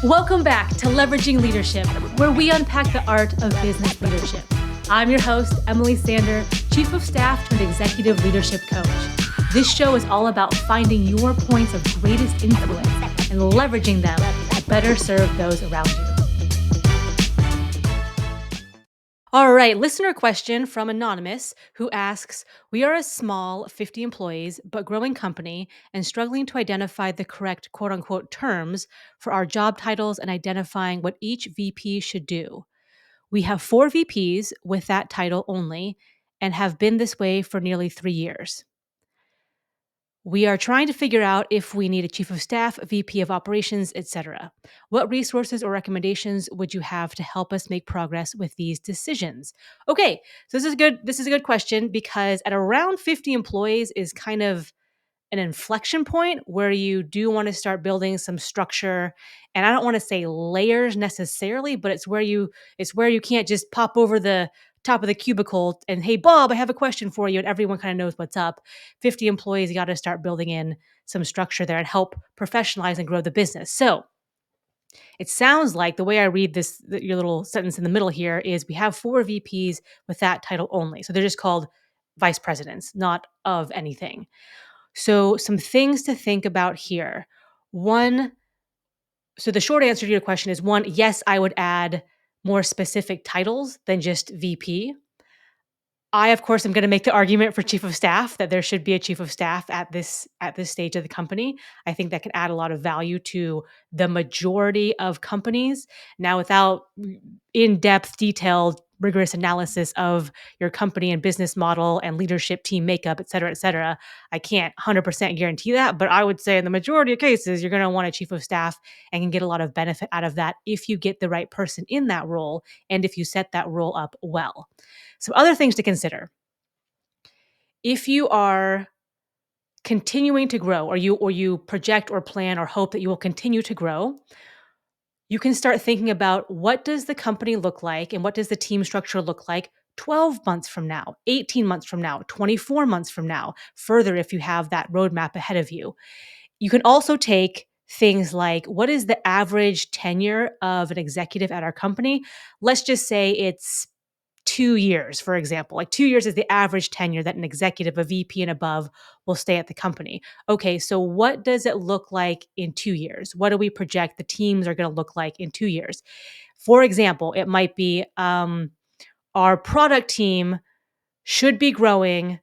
Welcome back to Leveraging Leadership, where we unpack the art of business leadership. I'm your host, Emily Sander, Chief of Staff turned Executive Leadership Coach. This show is all about finding your points of greatest influence and leveraging them to better serve those around you. All right, listener question from Anonymous, who asks, we are a small 50 employees but growing company and struggling to identify the correct quote unquote terms for our job titles and identifying what each VP should do. We have 4 VPs with that title only and have been this way for nearly 3 years. We are trying to figure out if we need a chief of staff, VP of operations, etc. What resources or recommendations would you have to help us make progress with these decisions? Okay, so this is good. This is a good question because at around 50 employees is kind of an inflection point where you do want to start building some structure. And I don't want to say layers necessarily, but it's where you can't just pop over the top of the cubicle and, hey Bob, I have a question for you, and everyone kind of knows what's up. 50 employees, you got to start building in some structure there and help professionalize and grow the business. So it sounds like the way I read this, your little sentence in the middle here, is we have 4 VPs with that title only. So they're just called vice presidents, not of anything. So some things to think about here. One, so the short answer to your question is one, yes, I would add more specific titles than just VP. I, of course, am going to make the argument for chief of staff that there should be a chief of staff at this stage of the company. I think that can add a lot of value to the majority of companies. Now, without in-depth, detailed, rigorous analysis of your company and business model and leadership team makeup, et cetera, I can't 100% guarantee that. But I would say in the majority of cases, you're going to want a chief of staff and can get a lot of benefit out of that if you get the right person in that role and if you set that role up well. Some other things to consider. If you are continuing to grow or you project or plan or hope that you will continue to grow, you can start thinking about what does the company look like and what does the team structure look like 12 months from now, 18 months from now, 24 months from now, further if you have that roadmap ahead of you. You can also take things like what is the average tenure of an executive at our company? Let's just say it's 2 years, for example. Like 2 years is the average tenure that an executive, a VP and above, will stay at the company. Okay, so what does it look like in 2 years? What do we project the teams are going to look like in 2 years? For example, it might be our product team should be growing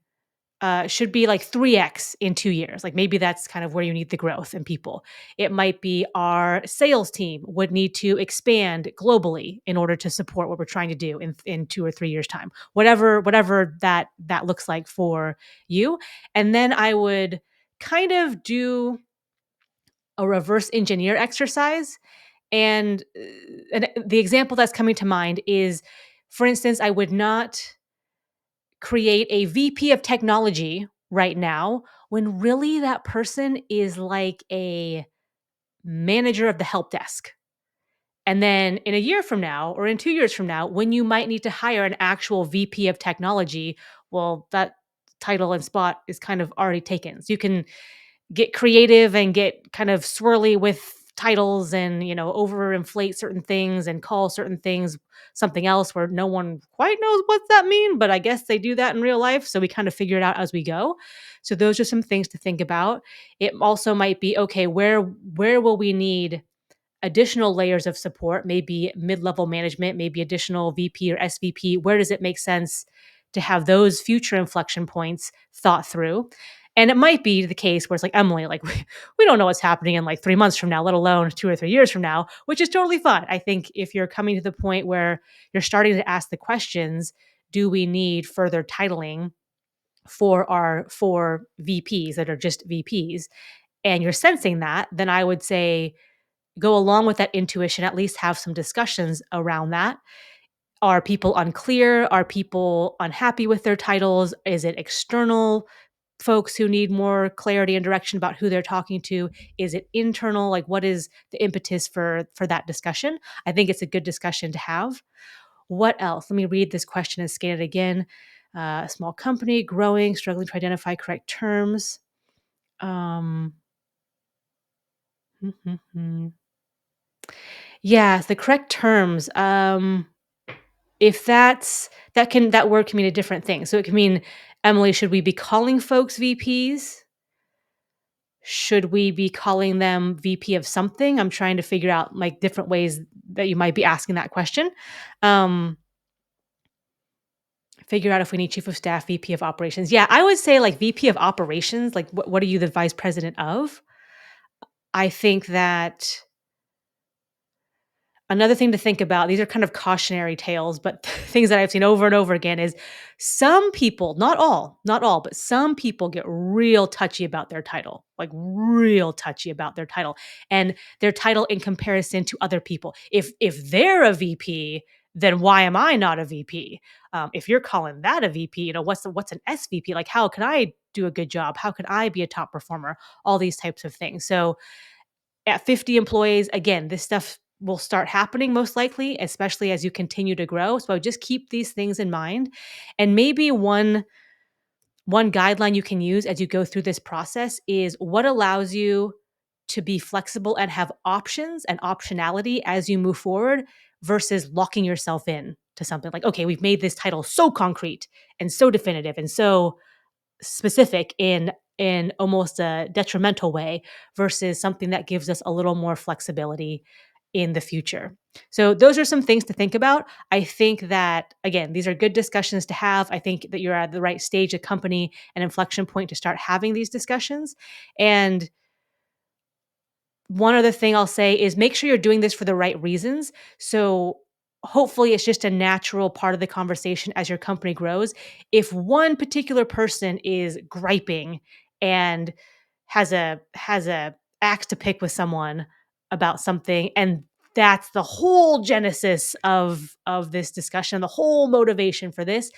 should be like 3x in 2 years. Like maybe that's kind of where you need the growth in people. It might be our sales team would need to expand globally in order to support what we're trying to do in 2 or 3 years time. Whatever that looks like for you. And then I would kind of do a reverse engineer exercise. And the example that's coming to mind is, for instance, I would not create a VP of technology right now when really that person is like a manager of the help desk. And then in a year from now or in 2 years from now, when you might need to hire an actual VP of technology, well, that title and spot is kind of already taken. So you can get creative and get kind of swirly with titles and, overinflate certain things and call certain things something else where no one quite knows what that mean, but I guess they do that in real life, so we kind of figure it out as we go. So those are some things to think about. It also might be, okay, where will we need additional layers of support, maybe mid-level management, maybe additional VP or SVP? Where does it make sense to have those future inflection points thought through? And it might be the case where it's like, Emily, like we don't know what's happening in like 3 months from now, let alone 2 or 3 years from now, which is totally fine. I think if you're coming to the point where you're starting to ask the questions, do we need further titling for our 4 VPs that are just VPs? And you're sensing that, then I would say go along with that intuition, at least have some discussions around that. Are people unclear? Are people unhappy with their titles? Is it external folks who need more clarity and direction about who they're talking to? Is it internal? Like, what is the impetus for that discussion? I think it's a good discussion to have. What else? Let me read this question and scan it again. A small company, growing, struggling to identify correct terms. Um, Yeah, the correct terms. If that word can mean a different thing. So it can mean, Emily, should we be calling folks VPs? Should we be calling them VP of something? I'm trying to figure out like different ways that you might be asking that question. Um, Figure out if we need chief of staff, VP of operations. Yeah, I would say like VP of operations. Like, what are you the vice president of? I think that another thing to think about, these are kind of cautionary tales, but things that I've seen over and over again is some people, not all, but some people get real touchy about their title, like real touchy about their title and their title in comparison to other people. If they're a VP, then why am I not a VP? If you're calling that a VP, what's an SVP? Like, how can I do a good job? How can I be a top performer? All these types of things. So at 50 employees, again, this stuff will start happening most likely, especially as you continue to grow. So just keep these things in mind. And maybe one guideline you can use as you go through this process is what allows you to be flexible and have options and optionality as you move forward versus locking yourself in to something like, okay, we've made this title so concrete and so definitive and so specific in almost a detrimental way versus something that gives us a little more flexibility in the future. So those are some things to think about. I think that again, these are good discussions to have. I think that you're at the right stage of company and inflection point to start having these discussions. And one other thing I'll say is make sure you're doing this for the right reasons. So hopefully it's just a natural part of the conversation as your company grows. If one particular person is griping and has a axe to pick with someone about something and that's the whole genesis of this discussion, the whole motivation for this,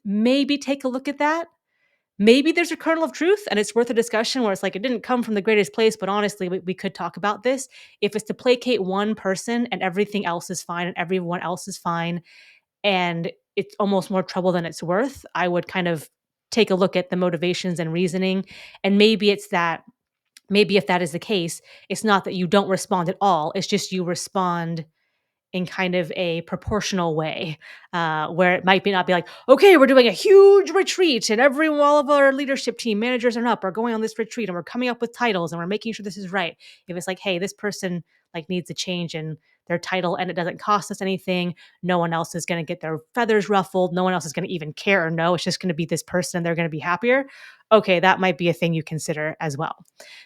maybe take a look at that. Maybe there's a kernel of truth and it's worth a discussion where it's like, it didn't come from the greatest place, but honestly, we could talk about this. If it's to placate one person and everything else is fine and everyone else is fine, and it's almost more trouble than it's worth, I would kind of take a look at the motivations and reasoning. And maybe if that is the case, it's not that you don't respond at all. It's just you respond in kind of a proportional way, where it might be not be like, okay, we're doing a huge retreat, and all of our leadership team managers and up are going on this retreat, and we're coming up with titles, and we're making sure this is right. If it's like, hey, this person like needs a change in their title, and it doesn't cost us anything, no one else is going to get their feathers ruffled, no one else is going to even care or know. It's just going to be this person, and they're going to be happier. Okay, that might be a thing you consider as well.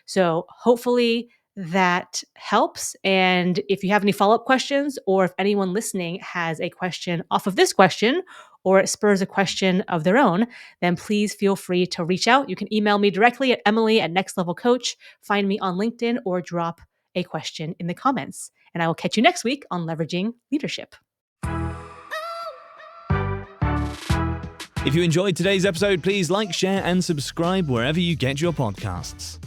So hopefully that helps. And if you have any follow up questions, or if anyone listening has a question off of this question, or it spurs a question of their own, then please feel free to reach out. You can email me directly at Emily@nextlevelcoach, find me on LinkedIn, or drop a question in the comments. And I will catch you next week on Leveraging Leadership. If you enjoyed today's episode, please like, share, and subscribe wherever you get your podcasts.